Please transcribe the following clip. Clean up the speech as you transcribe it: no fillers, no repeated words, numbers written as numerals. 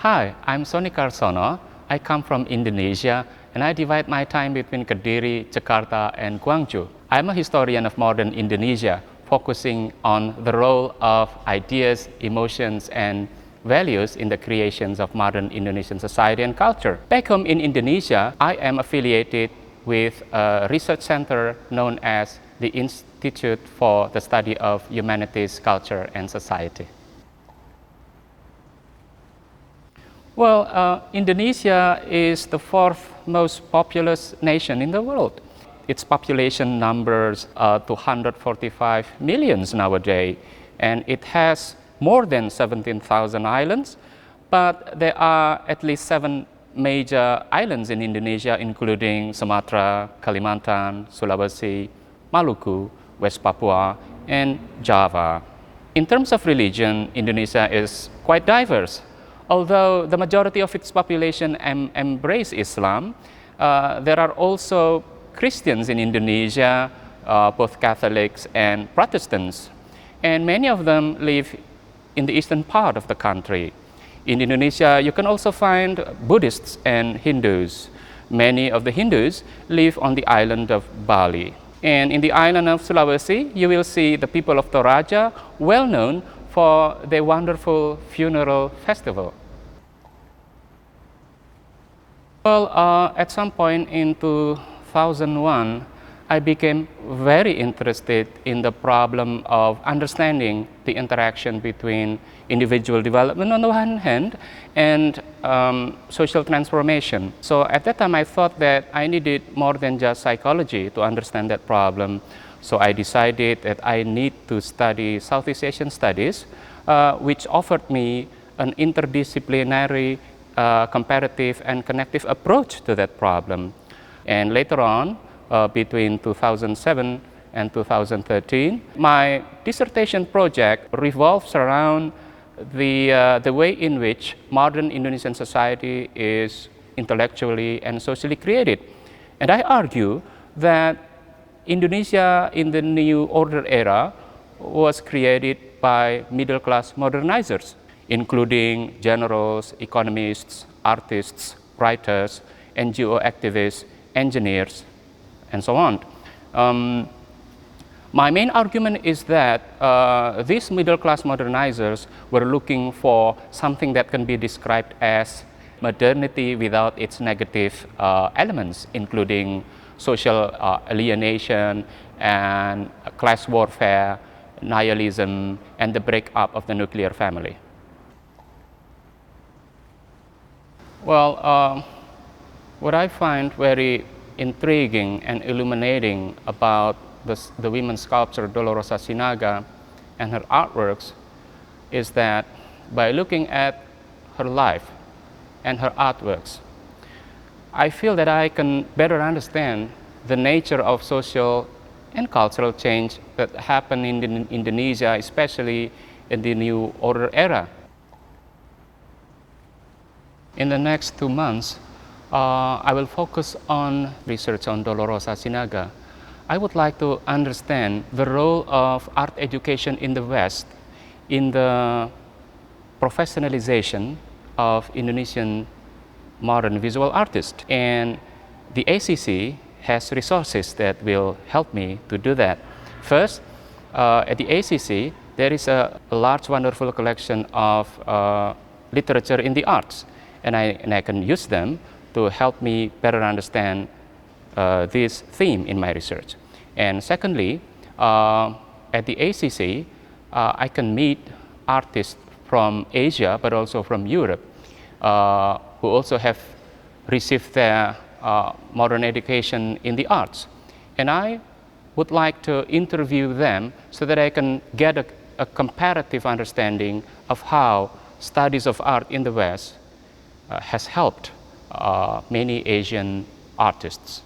Hi, I'm Sony Karsono. I come from Indonesia and I divide my time between Kediri, Jakarta, and Gwangju. I'm a historian of modern Indonesia, focusing on the role of ideas, emotions, and values in the creations of modern Indonesian society and culture. Back home in Indonesia, I am affiliated with a research center known as the Institute for the Study of Humanities, Culture, and Society. Well, Indonesia is the fourth most populous nation in the world. Its population numbers 245 million nowadays, and it has more than 17,000 islands, but there are at least 7 major islands in Indonesia, including Sumatra, Kalimantan, Sulawesi, Maluku, West Papua, and Java. In terms of religion, Indonesia is quite diverse. Although the majority of its population embrace Islam, there are also Christians in Indonesia, both Catholics and Protestants, and many of them live in the eastern part of the country. In Indonesia, you can also find Buddhists and Hindus. Many of the Hindus live on the island of Bali. And in the island of Sulawesi, you will see the people of Toraja, well known for their wonderful funeral festival. Well, at some point in 2001, I became very interested in the problem of understanding the interaction between individual development on the one hand and social transformation. So at that time I thought that I needed more than just psychology to understand that problem. So I decided that I need to study Southeast Asian studies, which offered me an interdisciplinary, comparative and connective approach to that problem. And later on, between 2007 and 2013, my dissertation project revolves around the way in which modern Indonesian society is intellectually and socially created. And I argue that Indonesia in the New Order era was created by middle-class modernizers, including generals, economists, artists, writers, NGO activists, engineers, and so on. My main argument is that these middle-class modernizers were looking for something that can be described as modernity without its negative elements, including social alienation and class warfare, nihilism, and the breakup of the nuclear family. Well, what I find very intriguing and illuminating about the women's sculptor Dolorosa Sinaga and her artworks is that by looking at her life and her artworks, I feel that I can better understand the nature of social and cultural change that happened in Indonesia, especially in the New Order era. In the next 2 months, I will focus on research on Dolorosa Sinaga. I would like to understand the role of art education in the West in the professionalization of Indonesian modern visual artists. And the ACC has resources that will help me to do that. First, at the ACC, there is a large, wonderful collection of literature in the arts, and I can use them to help me better understand this theme in my research. And secondly, at the ACC, I can meet artists from Asia, but also from Europe, who also have received their modern education in the arts. And I would like to interview them so that I can get a comparative understanding of how studies of art in the West has helped many Asian artists.